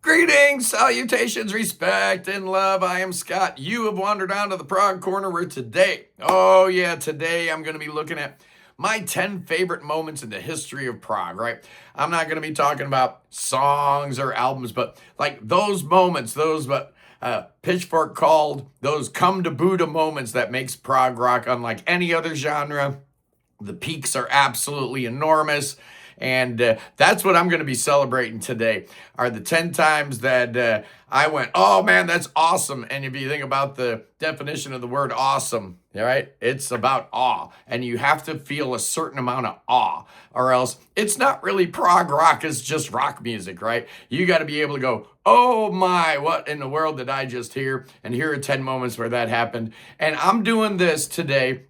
Greetings, salutations, respect, and love. I am Scott. You have wandered onto the Prog Corner where today, today I'm going to be looking at my 10 favorite moments in the history of prog, right? I'm not going to be talking about songs or albums, but like those moments, Pitchfork called those come to Buddha moments that makes prog rock unlike any other genre. The peaks are absolutely enormous. And that's what I'm going to be celebrating today are the 10 times that I went, oh man, that's awesome. And if you think about the definition of the word awesome, all right, it's about awe. And you have to feel a certain amount of awe or else it's not really prog rock, it's just rock music, right? You got to be able to go, oh my, what in the world did I just hear? And here are 10 moments where that happened. And I'm doing this today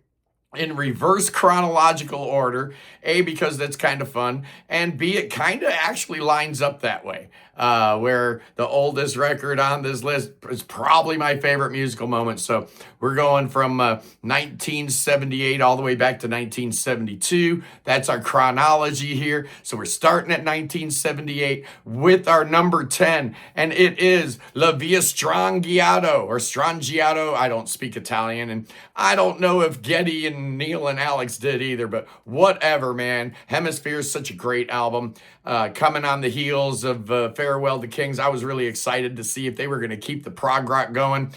in reverse chronological order, A, because that's kind of fun, and B, it kind of actually lines up that way, where the oldest record on this list is probably my favorite musical moment. So we're going from 1978 all the way back to 1972. That's our chronology here. So we're starting at 1978 with our number 10, and it is La Via Strangiato, or Strangiato. I don't speak Italian, and I don't know if Geddy and Neil and Alex did either, but whatever, man. Hemisphere is such a great album. Coming on the heels of Farewell to Kings, I was really excited to see if they were going to keep the prog rock going.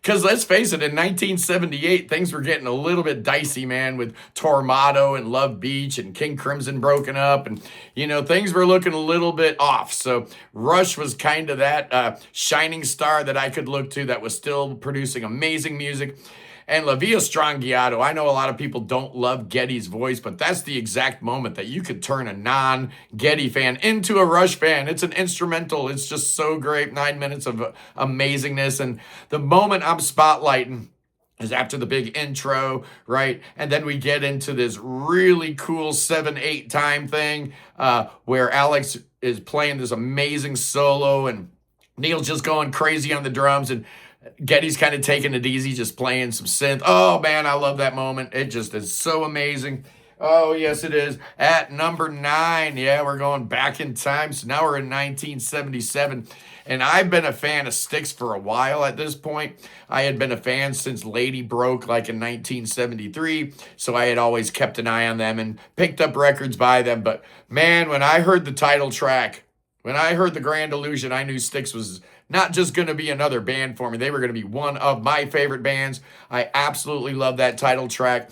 Because let's face it, in 1978, things were getting a little bit dicey, man, with Tormato and Love Beach and King Crimson broken up. And, things were looking a little bit off. So Rush was kind of that shining star that I could look to that was still producing amazing music. And La Via Strangiato, I know a lot of people don't love Geddy's voice, but that's the exact moment that you could turn a non-Geddy fan into a Rush fan. It's an instrumental. It's just so great. 9 minutes of amazingness. And the moment I'm spotlighting is after the big intro, right? And then we get into this really cool 7/8 time thing where Alex is playing this amazing solo and Neil's just going crazy on the drums and Geddy's kind of taking it easy, just playing some synth. Oh, man, I love that moment. It just is so amazing. Oh, yes, it is. At number 9, yeah, we're going back in time. So now we're in 1977. And I've been a fan of Styx for a while at this point. I had been a fan since Lady broke like in 1973. So I had always kept an eye on them and picked up records by them. But, man, when I heard the title track, when I heard The Grand Illusion, I knew Styx was not just going to be another band for me. They were going to be one of my favorite bands. I absolutely love that title track,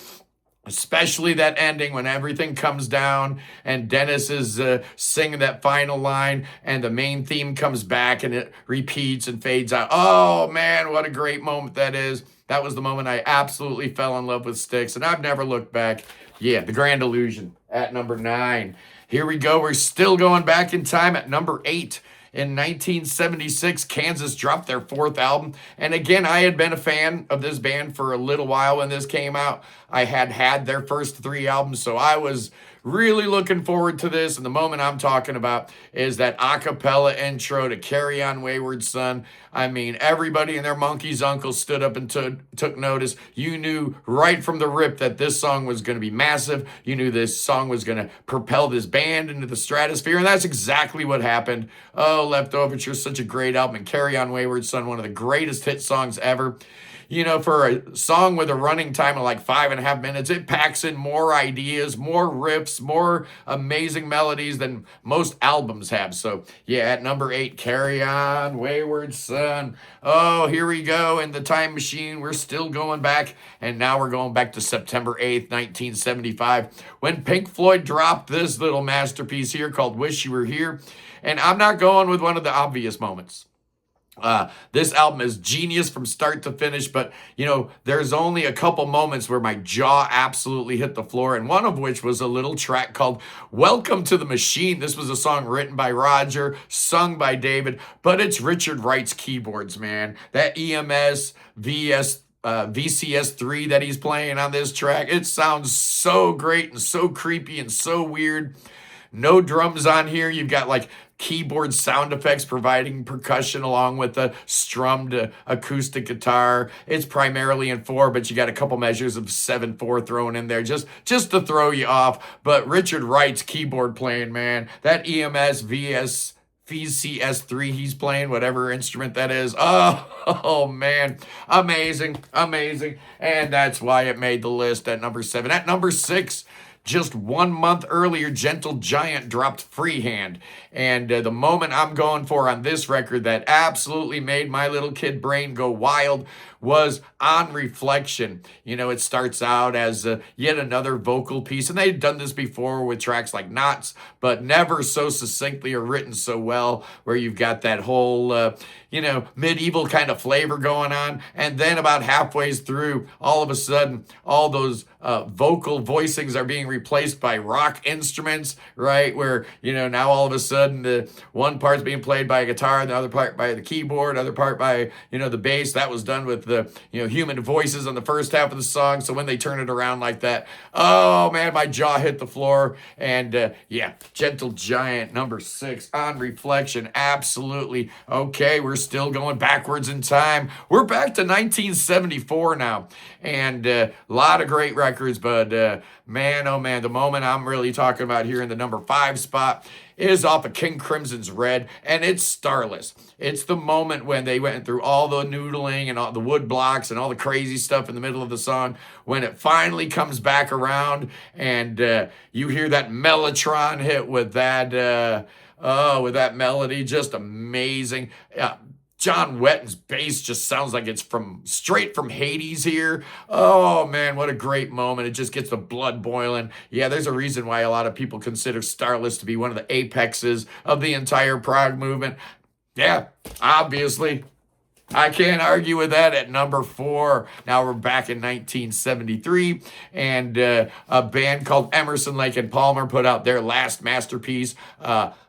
especially that ending when everything comes down and Dennis is singing that final line and the main theme comes back and it repeats and fades out. Oh, man, what a great moment that is. That was the moment I absolutely fell in love with Styx, and I've never looked back. Yeah, The Grand Illusion at number 9. Here we go. We're still going back in time at number 8. In 1976, Kansas dropped their 4th album. And again, I had been a fan of this band for a little while when this came out. I had their first 3 albums, so I was really looking forward to this. And the moment I'm talking about is that a cappella intro to Carry On Wayward Son. I mean, everybody and their monkey's uncle stood up and took notice. You knew right from the rip that this song was going to be massive. You knew this song was going to propel this band into the stratosphere, and that's exactly what happened. Oh, Leftoverture, such a great album, and Carry On Wayward Son, one of the greatest hit songs ever. For a song with a running time of like 5.5 minutes, it packs in more ideas, more riffs, more amazing melodies than most albums have. So, yeah, at number 8, Carry On, Wayward Son. Oh, here we go in the time machine. We're still going back, and now we're going back to September 8th, 1975, when Pink Floyd dropped this little masterpiece here called Wish You Were Here. And I'm not going with one of the obvious moments. This album is genius from start to finish, but there's only a couple moments where my jaw absolutely hit the floor, and one of which was a little track called Welcome to the Machine. This was a song written by Roger, sung by David, but it's Richard Wright's keyboards, man. That EMS VCS3 that he's playing on this track, it sounds so great and so creepy and so weird. No drums on here. You've got like keyboard sound effects providing percussion along with a strummed acoustic guitar. It's primarily in 4, but you got a couple measures of 7/4 thrown in there just to throw you off. But Richard Wright's keyboard playing, man, that EMS VCS3 he's playing, whatever instrument that is. Oh man, amazing, amazing. And that's why it made the list at number 7. At number 6, just 1 month earlier, Gentle Giant dropped Freehand. And the moment I'm going for on this record that absolutely made my little kid brain go wild was On Reflection. You know, it starts out as yet another vocal piece, and they'd done this before with tracks like Knots, but never so succinctly or written so well, where you've got that whole, medieval kind of flavor going on. And then about halfway through, all of a sudden, all those vocal voicings are being replaced by rock instruments, right? Where, now all of a sudden the one part's being played by a guitar, the other part by the keyboard, other part by, the bass. That was done with the, human voices on the first half of the song. So when they turn it around like that, oh man, my jaw hit the floor. And Gentle Giant, number 6, On Reflection, absolutely. Okay, we're still going backwards in time. We're back to 1974 now. And a lot of great records, but man, oh man, the moment I'm really talking about here in the number 5 spot is off of King Crimson's Red, and it's Starless. It's the moment when they went through all the noodling and all the wood blocks and all the crazy stuff in the middle of the song, when it finally comes back around and you hear that Mellotron hit with that melody, just amazing. John Wetton's bass just sounds like it's straight from Hades here. Oh man, what a great moment. It just gets the blood boiling. Yeah, there's a reason why a lot of people consider Starless to be one of the apexes of the entire prog movement. Yeah, obviously. I can't argue with that at number 4. Now we're back in 1973, and a band called Emerson, Lake and Palmer put out their last masterpiece,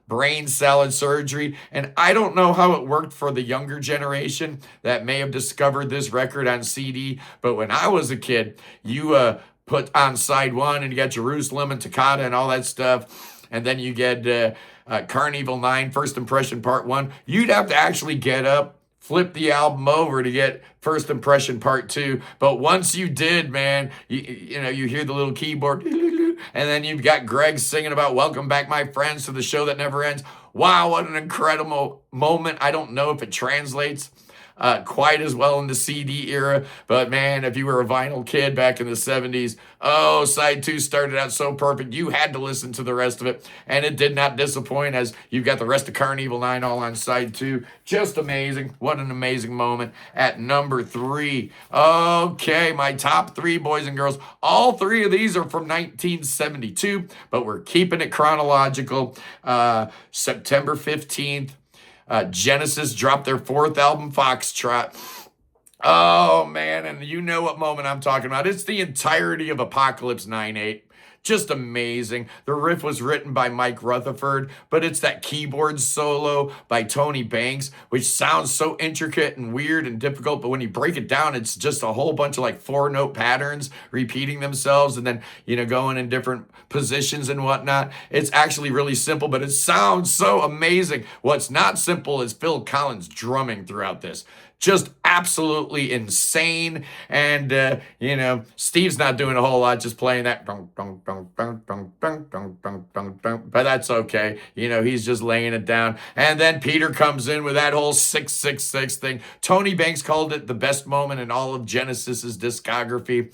Brain Salad Surgery. And I don't know how it worked for the younger generation that may have discovered this record on CD, but when I was a kid, you put on side 1 and you got Jerusalem and Toccata and all that stuff, and then you get Karn Evil 9, First Impression Part 1. You'd have to actually get up, flip the album over to get First Impression Part 2. But once you did, man, you hear the little keyboard, and then you've got Greg singing about Welcome Back, My Friends, to the Show That Never Ends. Wow, what an incredible moment. I don't know if it translates quite as well in the CD era, but man, if you were a vinyl kid back in the 70s, side 2 started out so perfect, you had to listen to the rest of it, and it did not disappoint, as you've got the rest of Karn Evil 9 all on side 2. Just amazing. What an amazing moment. At number 3, okay, my top 3, boys and girls, all 3 of these are from 1972, but we're keeping it chronological. September 15th, Genesis dropped their 4th album, Foxtrot. Oh, man, and you know what moment I'm talking about. It's the entirety of Apocalypse 9/8. Just amazing. The riff was written by Mike Rutherford, but it's that keyboard solo by Tony Banks, which sounds so intricate and weird and difficult, but when you break it down, it's just a whole bunch of like 4-note patterns repeating themselves and then, going in different positions and whatnot. It's actually really simple, but it sounds so amazing. What's not simple is Phil Collins drumming throughout this. Just absolutely insane. And, Steve's not doing a whole lot, just playing that. But that's okay. He's just laying it down. And then Peter comes in with that whole 666 thing. Tony Banks called it the best moment in all of Genesis's discography.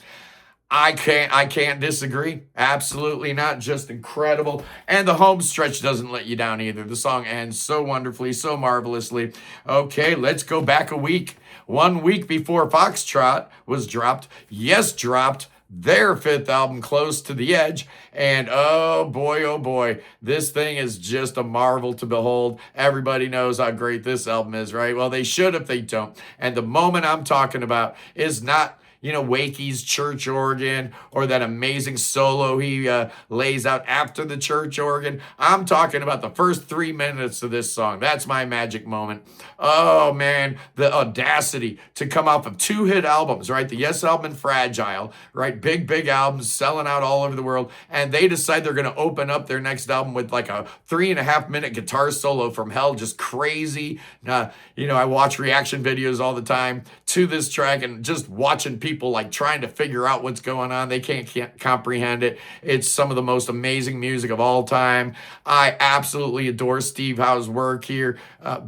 I can't disagree. Absolutely not. Just incredible. And the home stretch doesn't let you down either. The song ends so wonderfully, so marvelously. Okay, let's go back a week. 1 week before Foxtrot was dropped, Yes dropped their 5th album, Close to the Edge. And oh boy, this thing is just a marvel to behold. Everybody knows how great this album is, right? Well, they should if they don't. And the moment I'm talking about is not Wakey's church organ or that amazing solo he lays out after the church organ. I'm talking about the first 3 minutes of this song. That's my magic moment. Oh man, the audacity to come off of 2 hit albums, right? The Yes album and Fragile, right? Big albums selling out all over the world. And they decide they're going to open up their next album with like a 3.5-minute guitar solo from hell. Just crazy. I watch reaction videos all the time to this track and just watching people people like trying to figure out what's going on. They can't comprehend it. It's some of the most amazing music of all time. I absolutely adore Steve Howe's work here.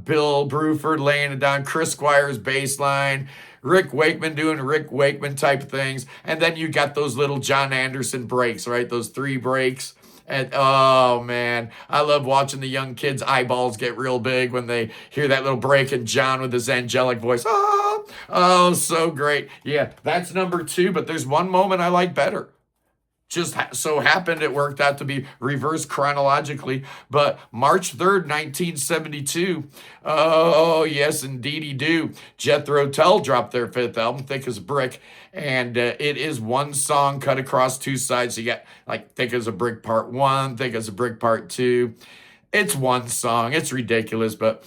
Bill Bruford laying it down, Chris Squire's bass line, Rick Wakeman doing Rick Wakeman type things. And then you got those little John Anderson breaks, right? Those 3 breaks. And oh man, I love watching the young kids' eyeballs get real big when they hear that little break and John with his angelic voice. Oh, so great. Yeah, that's number 2, but there's one moment I like better. Just so happened it worked out to be reversed chronologically. But March 3rd, 1972, oh, yes, indeedy do. Jethro Tull dropped their 5th album, Thick as a Brick. And it is one song cut across 2 sides. So you got like Thick as a Brick Part 1, Thick as a Brick Part 2. It's one song. It's ridiculous, but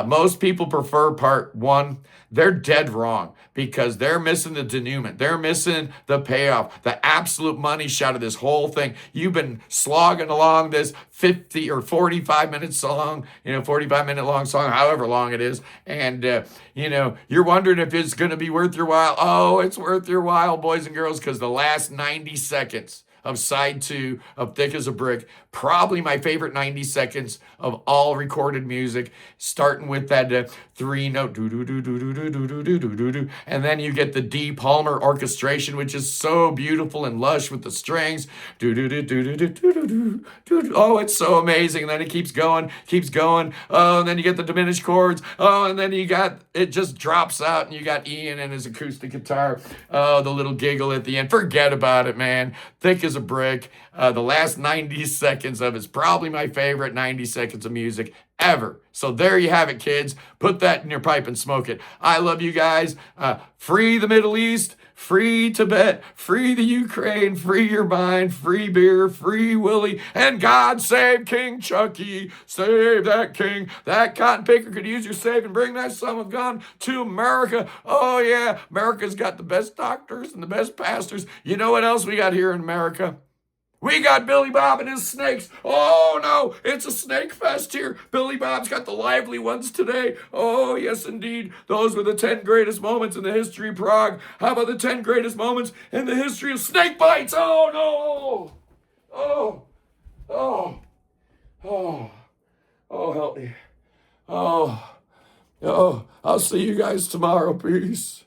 most people prefer Part 1. They're dead wrong because they're missing the denouement. They're missing the payoff, the absolute money shot of this whole thing. You've been slogging along this 50 or 45 minutes long, 45-minute long song, however long it is. And, you're wondering if it's going to be worth your while. Oh, it's worth your while, boys and girls, because the last 90 seconds of side 2 of Thick as a Brick, probably my favorite 90 seconds of all recorded music, starting with that 3-note do-do-do-do-do-do-do-do-do-do, and then you get the D Palmer orchestration, which is so beautiful and lush with the strings. Do-do-do-do-do-do-do-do-do. Oh, it's so amazing. And then it keeps going. Oh, and then you get the diminished chords. Oh, and then it just drops out, and you got Ian and his acoustic guitar. Oh, the little giggle at the end. Forget about it, man. Thick as a Brick. The last 90 seconds of it's probably my favorite 90 seconds of music ever. So there you have it, kids. Put that in your pipe and smoke it. I love you guys. Free the Middle East, free Tibet, free the Ukraine, free your mind, free beer, free Willie, and God save King Chucky. Save that king. That cotton picker could use your save and bring that son of gun to America. Oh yeah, America's got the best doctors and the best pastors. You know what else we got here in America? We got Billy Bob and his snakes. Oh, no, it's a snake fest here. Billy Bob's got the lively ones today. Oh, yes, indeed. Those were the 10 greatest moments in the history of Prague. How about the 10 greatest moments in the history of snake bites? Oh, no. Oh, help me. Oh, I'll see you guys tomorrow. Peace.